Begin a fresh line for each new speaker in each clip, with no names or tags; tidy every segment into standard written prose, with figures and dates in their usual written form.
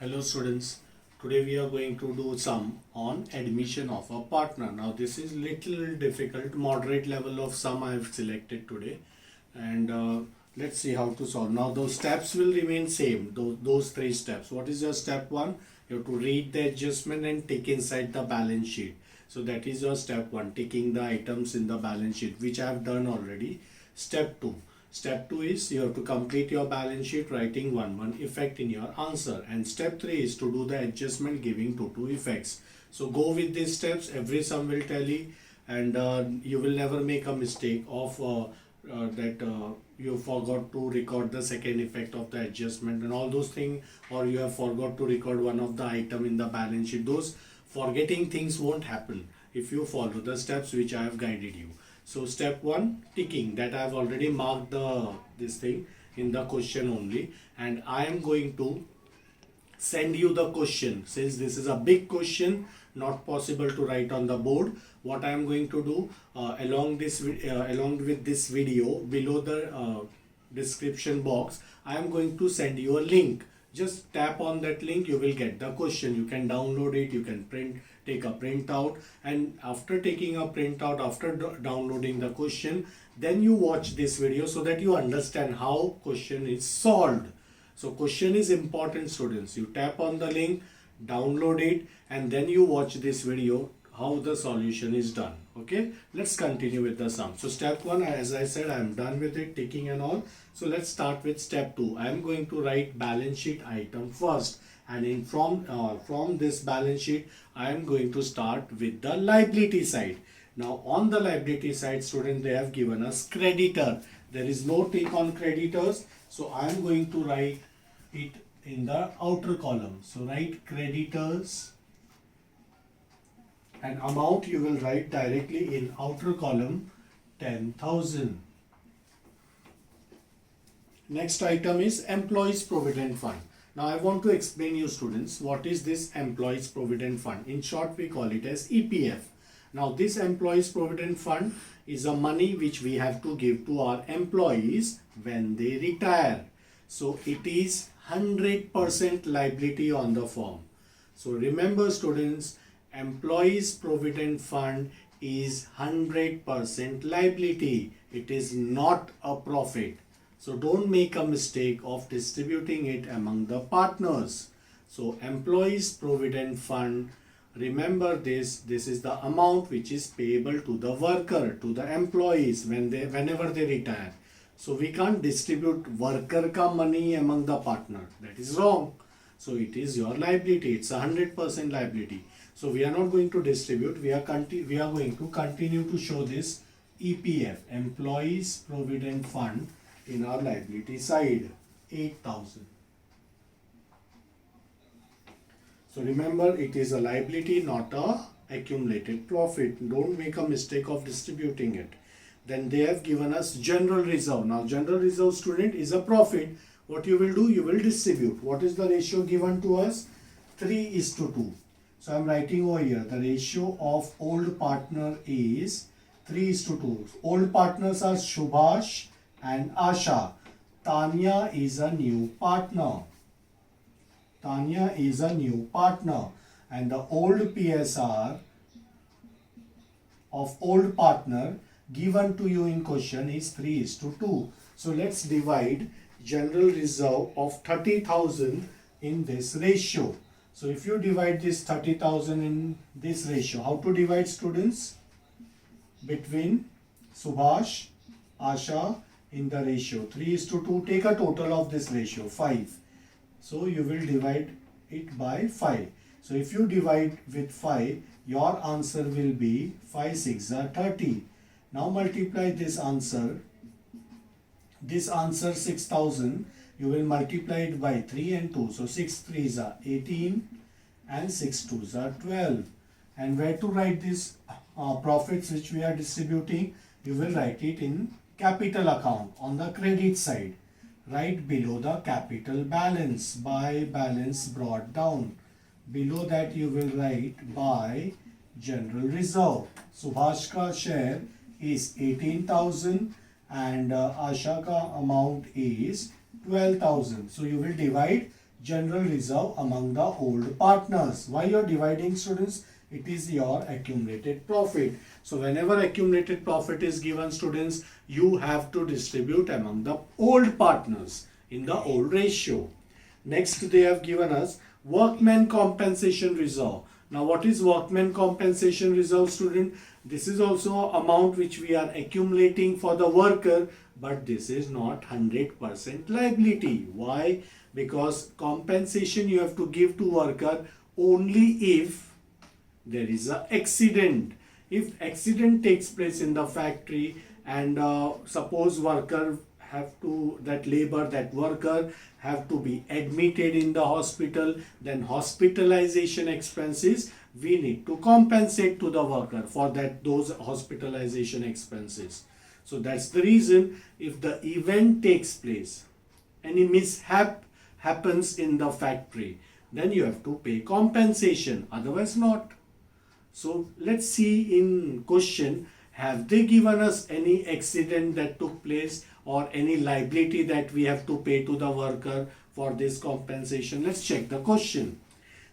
Hello students, today we are going to do sum on admission of a partner. Now this is little difficult, moderate level of sum I have selected today, and let's see how to solve. Now those steps will remain same, those three steps. What is your step 1? You have to read the adjustment and tick inside the balance sheet. So that is your step 1, ticking the items in the balance sheet, which I have done already. Step 2. Step 2 is you have to complete your balance sheet writing one effect in your answer, and step 3 is to do the adjustment giving two effects. So go with these steps, every sum will tally, and you will never make a mistake of that you forgot to record the second effect of the adjustment and all those things, or you have forgot to record one of the item in the balance sheet. Those forgetting things won't happen if you follow the steps which I have guided you. So step 1, ticking, that I have already marked this thing in the question only, and I am going to send you the question. Since this is a big question, not possible to write on the board, what I am going to do along with this video, below the description box, I am going to send you a link. Just tap on that link, you will get the question. You can download it, you can take a printout, and after taking a printout, after downloading the question, then you watch this video so that you understand how question is solved. So question is important, students. You tap on the link, download it, and then you watch this video how the solution is done. Okay, let's continue with the sum. So step 1, as I said, I am done with it, ticking and all. So let's start with step 2. I am going to write balance sheet item first, and from this balance sheet I am going to start with the liability side. Now on the liability side, student, they have given us creditor. There is no tick on creditors, so I am going to write it in the outer column. So write creditors, and amount you will write directly in outer column, 10,000. Next item is employees provident fund. Now I want to explain you, students, what is this employees provident fund. In short, we call it as EPF. Now this employees provident fund is a money which we have to give to our employees when they retire. So it is 100% liability on the firm. So remember, students, employees provident fund is 100% liability. It is not a profit. So don't make a mistake of distributing it among the partners. So employees provident fund, remember this is the amount which is payable to the worker, to the employees whenever they retire. So we can't distribute worker ka money among the partner. That is wrong. So it is your liability. It's 100% liability. So we are not going to distribute. We are going to continue to show this EPF, employees provident fund, in our liability side, 8,000. So remember, it is a liability, not a accumulated profit. Don't make a mistake of distributing it. Then they have given us general reserve. Now general reserve, student, is a profit. What you will do, you will distribute. What is the ratio given to us? 3:2. So I am writing over here, the ratio of old partner is 3:2. Old partners are Subhash and Asha. Tanya is a new partner. Tanya is a new partner. And the old PSR of old partner given to you in question is 3:2. So let's divide general reserve of 30,000 in this ratio. So if you divide this 30,000 in this ratio, how to divide, students? Between Subhash, Asha, in the ratio 3:2. Take a total of this ratio, 5. So you will divide it by 5. So if you divide with 5, your answer will be 5 6 are 30. Now multiply this answer 6,000, you will multiply it by 3 and 2. So 6 3s are 18 and 6 2s are 12. And where to write this profits which we are distributing? You will write it in capital account on the credit side, right below the capital balance, by balance brought down. Below that you will write by general reserve. Subhash ka share is 18,000 and Asha ka amount is 12,000. So you will divide general reserve among the old partners. Why you are dividing, students? It is your accumulated profit. So whenever accumulated profit is given, students, you have to distribute among the old partners in the old ratio. Next, they have given us workman compensation reserve. Now what is workman compensation reserve, student? This is also amount which we are accumulating for the worker, but this is not 100% liability. Why? Because compensation you have to give to worker only if there is an accident. If accident takes place in the factory and suppose worker that worker have to be admitted in the hospital, then hospitalization expenses we need to compensate to the worker for those hospitalization expenses. So that's the reason if the event takes place, any mishap happens in the factory, then you have to pay compensation, otherwise not. So let's see in question, have they given us any accident that took place or any liability that we have to pay to the worker for this compensation? Let's check the question.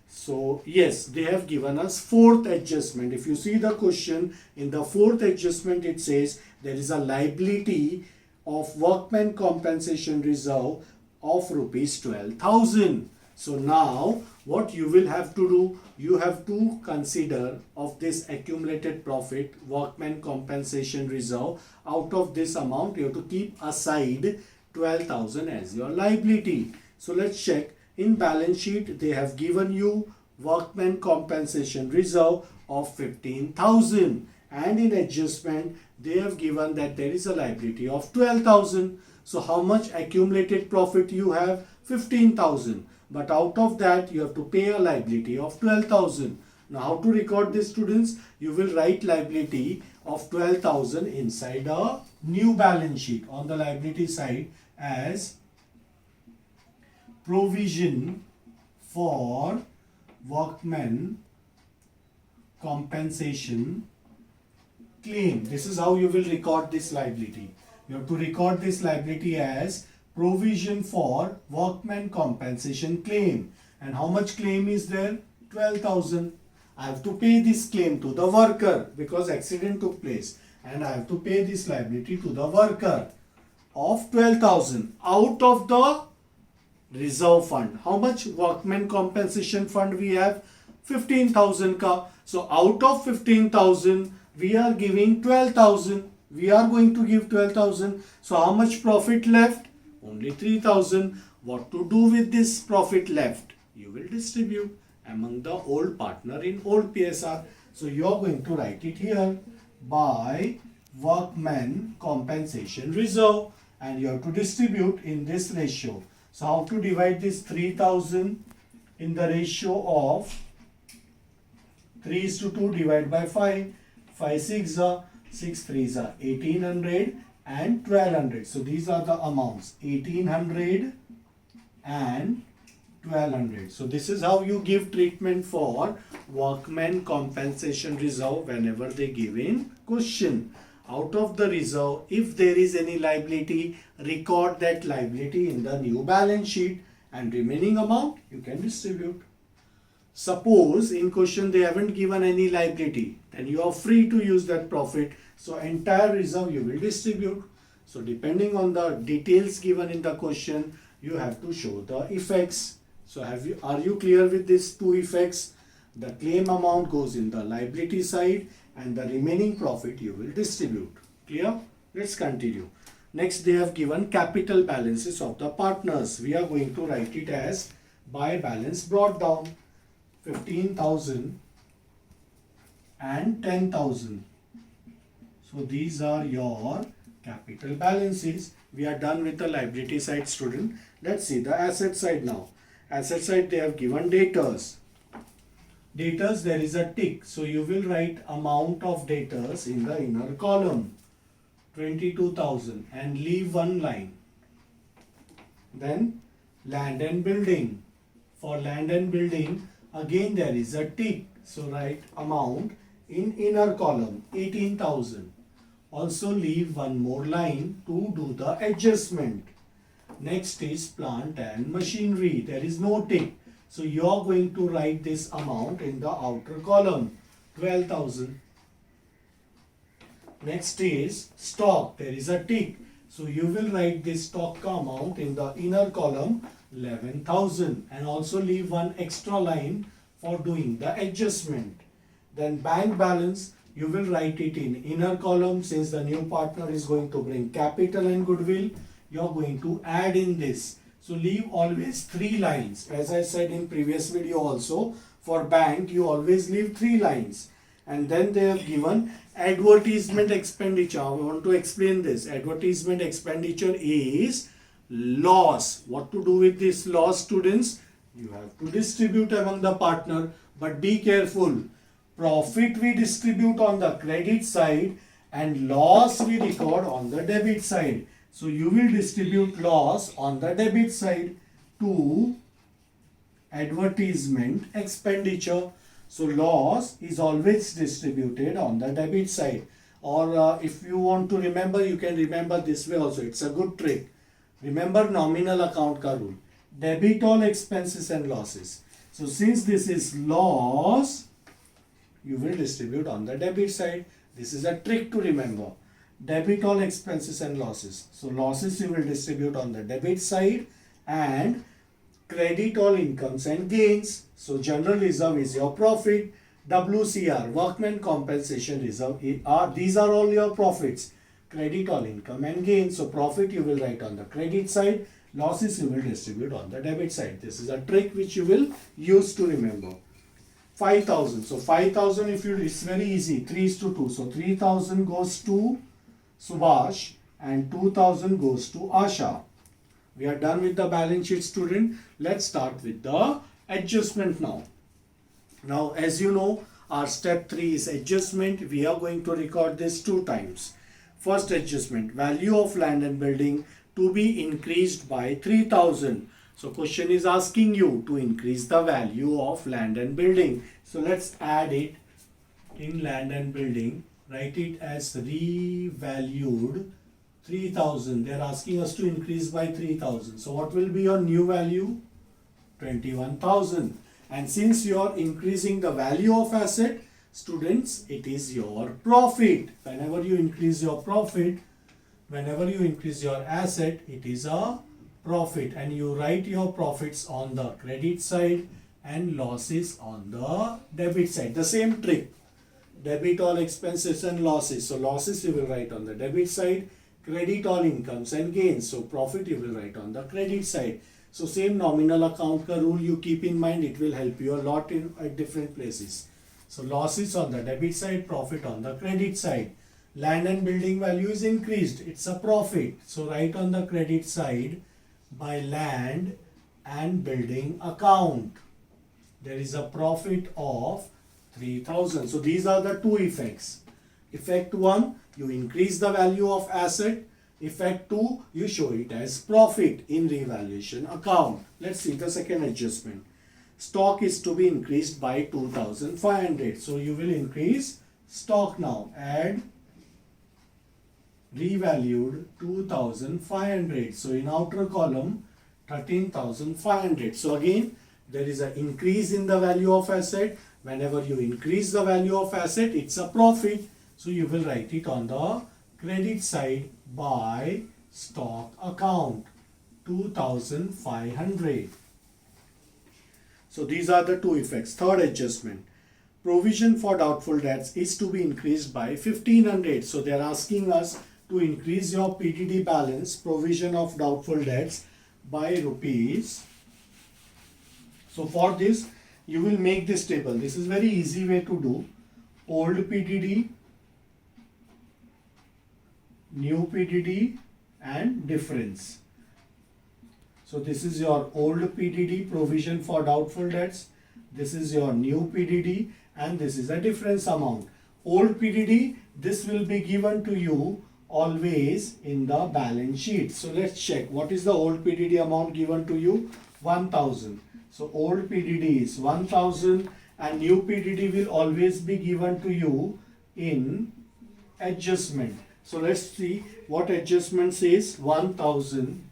So yes, they have given us fourth adjustment. If you see the question, in the fourth adjustment it says there is a liability of workman compensation reserve of rupees 12,000. So now what you will have to do, you have to consider of this accumulated profit workman compensation reserve, out of this amount you have to keep aside 12,000 as your liability. So let's check. In balance sheet they have given you workman compensation reserve of 15,000, and in adjustment they have given that there is a liability of 12,000. So how much accumulated profit you have? 15,000. But out of that you have to pay a liability of 12,000. Now how to record this, students? You will write liability of 12,000 inside a new balance sheet on the liability side as provision for workman compensation claim. This is how you will record this liability. You have to record this liability as provision for workman compensation claim. And how much claim is there? 12,000. I have to pay this claim to the worker because accident took place, and I have to pay this liability to the worker of 12,000 out of the reserve fund. How much workman compensation fund we have? 15,000 ka. So out of 15,000 we are giving 12,000. We are going to give 12,000. So how much profit left? Only 3,000. What to do with this profit left? You will distribute among the old partner in old PSR. So you are going to write it here by workman compensation reserve, and you have to distribute in this ratio. So how to divide this 3,000 in the ratio of 3:2 divided by 5. 5 6 are 6 3s are 1,800 and 1,200. So these are the amounts, 1,800 and 1,200. So this is how you give treatment for workman compensation reserve whenever they give in question. Out of the reserve, if there is any liability, record that liability in the new balance sheet, and remaining amount you can distribute. Suppose in question they haven't given any liability, then you are free to use that profit. So entire reserve you will distribute. So depending on the details given in the question, you have to show the effects. So are you clear with these two effects? The claim amount goes in the liability side and the remaining profit you will distribute. Clear? Let's continue. Next, they have given capital balances of the partners. We are going to write it as by balance brought down, 15,000 and 10,000. So these are your capital balances. We are done with the liability side, student. Let's see the asset side now. Asset side they have given debtors. Debtors, there is a tick. So you will write amount of debtors in the inner column, 22,000, and leave one line. Then land and building. For land and building, again there is a tick. So write amount in inner column, 18,000. Also leave one more line to do the adjustment. Next is plant and machinery. There is no tick. So you are going to write this amount in the outer column, 12,000. Next is stock. There is a tick. So you will write this stock amount in the inner column, 11,000, and also leave one extra line for doing the adjustment. Then bank balance, you will write it in inner column. Since the new partner is going to bring capital and goodwill, you are going to add in this. So leave always 3 lines. As I said in previous video also, for bank you always leave 3 lines. And then they have given advertisement expenditure. I want to explain this. Advertisement expenditure is loss. What to do with this loss, students? You have to distribute among the partner, but be careful. Profit we distribute on the credit side and loss we record on the debit side. So you will distribute loss on the debit side to advertisement expenditure. So loss is always distributed on the debit side. Or if you want to remember, you can remember this way also. It's a good trick. Remember nominal account ka rule. Debit all expenses and losses. So since this is loss, you will distribute on the debit side. This is a trick to remember. Debit all expenses and losses. So losses you will distribute on the debit side, and credit all incomes and gains. So general reserve is your profit. WCR, workman compensation reserve, these are all your profits. Credit all income and gains. So profit you will write on the credit side. Losses you will distribute on the debit side. This is a trick which you will use to remember. 5,000. So 5,000, if you, it's very easy. 3:2. So 3,000 goes to Subhash and 2,000 goes to Asha. We are done with the balance sheet, student. Let's start with the adjustment now. Now, as you know, our step 3 is adjustment. We are going to record this 2 times. First adjustment, value of land and building to be increased by 3,000. So question is asking you to increase the value of land and building. So let's add it in land and building. Write it as revalued 3,000. They are asking us to increase by 3,000. So what will be your new value? 21,000. And since you are increasing the value of asset, students, it is your profit. Whenever you increase your profit, whenever you increase your asset, it is a profit. And you write your profits on the credit side and losses on the debit side. The same trick. Debit all expenses and losses. So losses you will write on the debit side. Credit all incomes and gains. So profit you will write on the credit side. So same nominal account ka rule you keep in mind. It will help you a lot in at different places. So losses on the debit side, profit on the credit side. Land and building value is increased. It's a profit. So write on the credit side by land and building account. There is a profit of 3,000. So these are the 2 effects. Effect 1, you increase the value of asset. Effect 2, you show it as profit in revaluation account. Let's see the second adjustment. Stock is to be increased by 2,500. So you will increase stock now. Add revalued 2,500. So in outer column 13,500. So again there is an increase in the value of asset. Whenever you increase the value of asset, it's a profit. So you will write it on the credit side by stock account 2,500. So these are the 2 effects. Third adjustment. Provision for doubtful debts is to be increased by 1,500. So they are asking us to increase your PDD balance, provision of doubtful debts, by rupees. So for this, you will make this table. This is very easy way to do. Old PDD, new PDD and difference. So this is your old PDD, provision for doubtful debts. This is your new PDD and this is a difference amount. Old PDD, this will be given to you always in the balance sheet. So let's check. What is the old PDD amount given to you? 1,000. So old PDD is 1,000 and new PDD will always be given to you in adjustment. So let's see what adjustment says. 1,000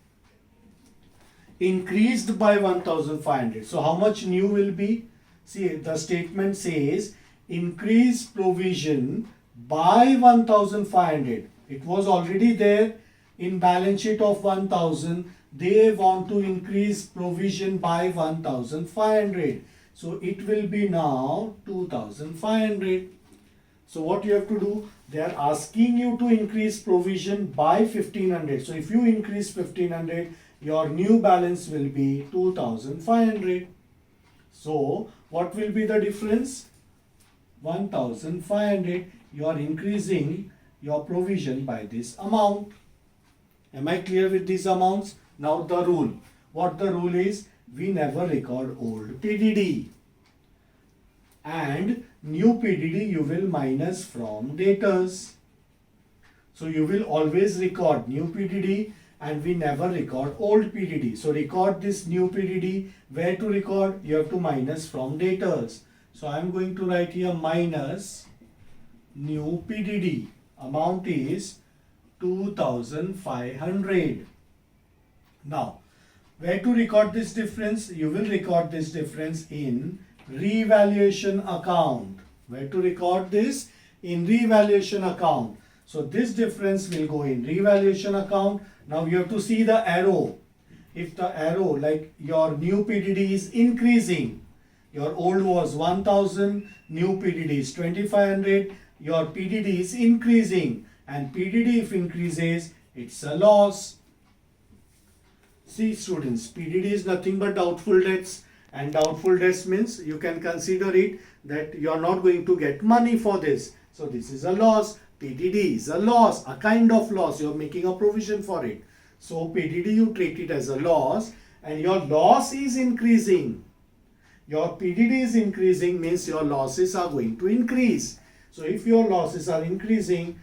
increased by 1500. So how much new will be? See, the statement says increase provision by 1500. It was already there in balance sheet of 1000. They want to increase provision by 1500. So it will be now 2500. So what you have to do? They are asking you to increase provision by 1500. So if you increase 1500, your new balance will be 2500. So what will be the difference? 1500. You are increasing your provision by this amount. Am I clear with these amounts? Now the rule. What the rule is? We never record old PDD. And new PDD you will minus from debtors. So you will always record new PDD and we never record old PDD. So record this new PDD. Where to record? You have to minus from debtors. So I am going to write here minus new PDD. Amount is 2500. Now, where to record this difference? You will record this difference in revaluation account. Where to record this? In revaluation account. So this difference will go in revaluation account. Now you have to see the arrow. If the arrow, like your new PDD is increasing, your old was 1000, new PDD is 2500, your PDD is increasing, and PDD if increases, it's a loss. See students, PDD is nothing but doubtful debts, and doubtful debts means you can consider it that you are not going to get money for this. So this is a loss. PDD is a loss, a kind of loss. You are making a provision for it. So PDD you treat it as a loss, and your loss is increasing. Your PDD is increasing means your losses are going to increase. So if your losses are increasing,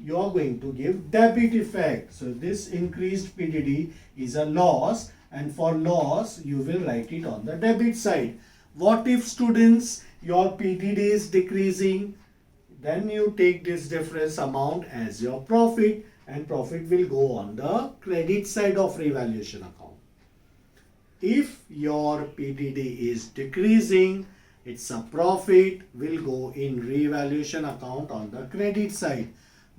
you are going to give debit effect. So this increased PDD is a loss, and for loss you will write it on the debit side. What if students, your PDD is decreasing? Then you take this difference amount as your profit, and profit will go on the credit side of revaluation account. If your PDD is decreasing, it's a profit will go in revaluation account on the credit side.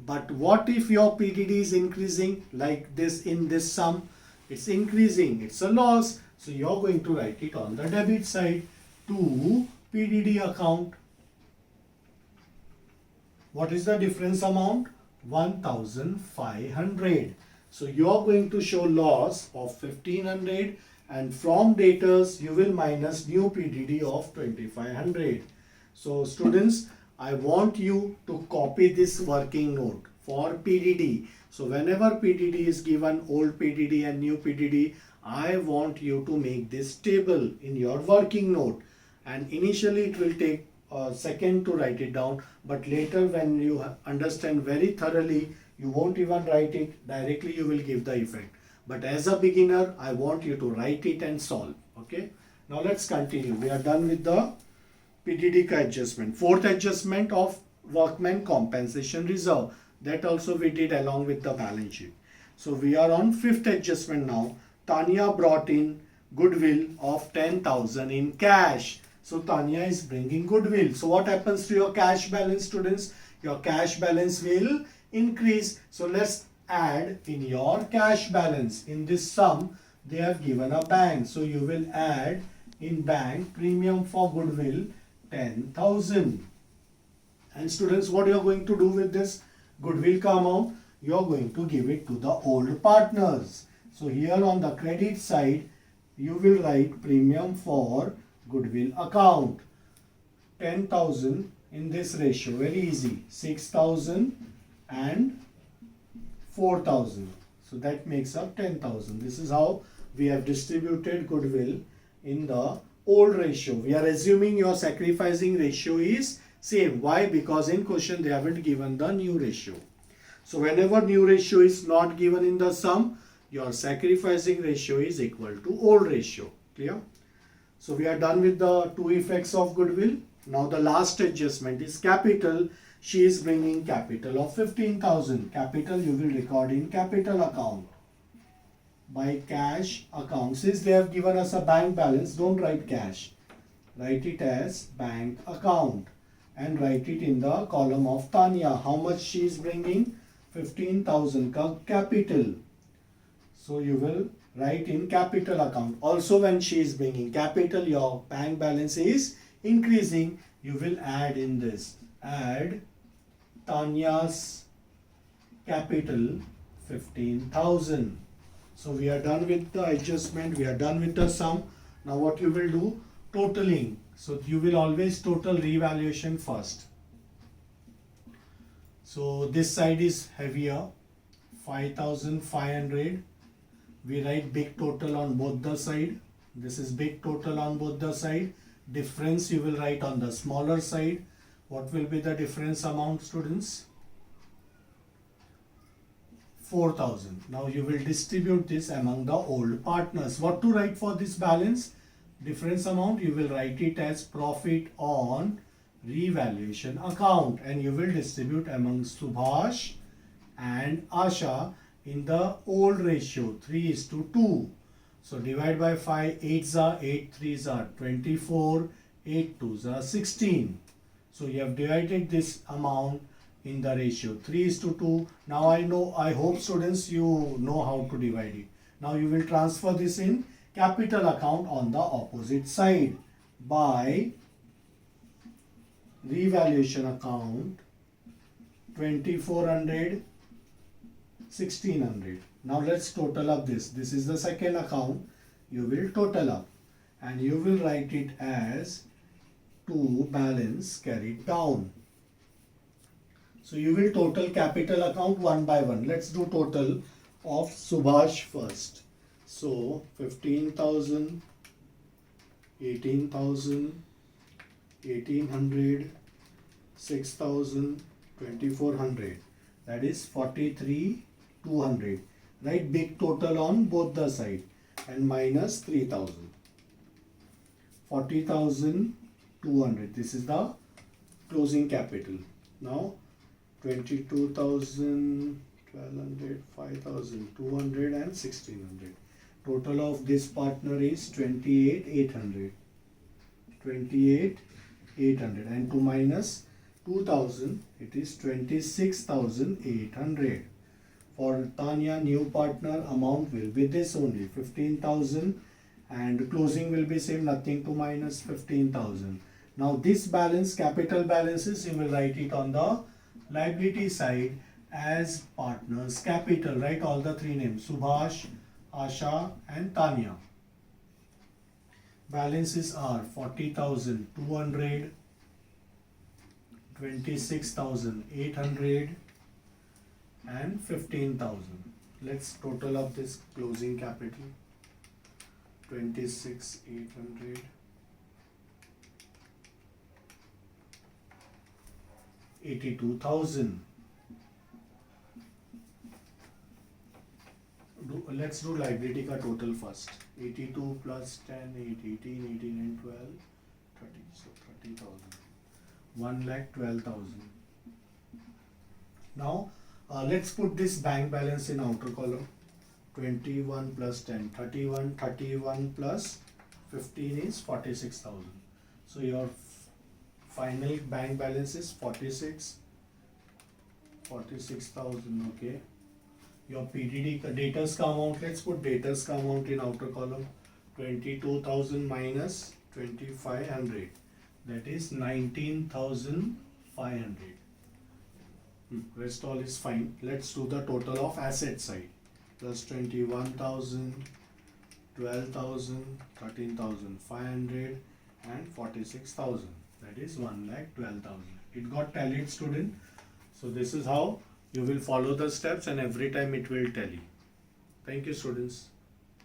But what if your PDD is increasing, like this in this sum? It's increasing, it's a loss. So you're going to write it on the debit side to PDD account. What is the difference amount? 1500. So you are going to show loss of 1500, and from debtors you will minus new PDD of 2500. So students, I want you to copy this working note for PDD. So whenever PDD is given, old PDD and new PDD, I want you to make this table in your working note. And initially it will take a second to write it down, but later when you understand very thoroughly, you won't even write it directly, you will give the effect. But as a beginner, I want you to write it and solve. Okay. Now let's continue. We are done with the PDD adjustment. Fourth adjustment of workman compensation reserve. That also we did along with the balance sheet. So we are on fifth adjustment now. Tanya brought in goodwill of 10,000 in cash. So Tanya is bringing goodwill. So what happens to your cash balance, students? Your cash balance will increase. So let's add in your cash balance. In this sum, they have given a bank. So you will add in bank premium for goodwill 10,000. And students, what you are going to do with this goodwill amount? You are going to give it to the old partners. So here on the credit side, you will write premium for goodwill account 10,000 in this ratio. Very easy. 6,000 and 4,000. So that makes up 10,000. This is how we have distributed goodwill in the old ratio. We are assuming your sacrificing ratio is same. Why? Because in question they haven't given the new ratio. So whenever new ratio is not given in the sum, your sacrificing ratio is equal to old ratio. Clear? So we are done with the two effects of goodwill. Now the last adjustment is capital. She is bringing capital of 15,000. Capital you will record in capital account. by cash account. Since they have given us a bank balance, don't write cash. Write it as bank account and write it in the column of Tanya. How much she is bringing? 15,000 capital. So you will write in capital account. Also when she is bringing capital, your bank balance is increasing. You will add in this. Add Tanya's capital 15,000. So we are done with the adjustment. We are done with the sum. Now what you will do? Totaling. So you will always total revaluation first. So this side is heavier, 5,500. We write big total on both the side. This is big total on both the side. Difference you will write on the smaller side. What will be the difference amount, students? 4,000. Now you will distribute this among the old partners. What to write for this balance? Difference amount, you will write it as profit on revaluation account and you will distribute among Subhash and Asha in the old ratio 3:2. So divide by 5, 8s are 8, 3s are 24, 8 2s are 16. So you have divided this amount in the ratio 3:2. Now I hope students you know how to divide it. Now you will transfer this in capital account on the opposite side by revaluation account 2400, 1600. Now let's total up this. This is the second account. You will total up and you will write it as to balance carried down. So you will total capital account one by one. Let's do total of Subhash first. So 15,000, 18,000, 1,800, 6,000, 2,400. That is 43,200. Write big total on both the side and minus 3,000. 40,200. This is the closing capital. Now 22,000, 1,200, 5,200 and 1,600. Total of this partner is 28,800. 28,800 and to minus 2,000 it is 26,800. For Tanya new partner amount will be this only 15,000 and closing will be same, nothing to minus 15,000. Now this balance, capital balances, you will write it on the liability side as partners capital. Write all the three names Subhash, Asha and Tanya. Balances are 40,200, 26,800 and 15,000. Let's total up this closing capital. 26,800, 82,000. Let's do liability ka total first. 82 plus 10, 8, 18, 18 and 12, 30. So 30,000. 1,12,000. Now let's put this bank balance in outer column. 21 plus 10, 31, 31 plus 15 is 46,000. So your final bank balance is 46,000. Okay. Your PDD debtors ka amount, let's put debtors ka amount in outer column. 22,000 minus 2,500. That is 19,500. Rest all is fine. Let's do the total of asset side. Plus 21,000, 12,000, 13,500 and 46,000. That is 1,12,000. It got tallied, student. So this is how you will follow the steps and every time it will tally. Thank you, students.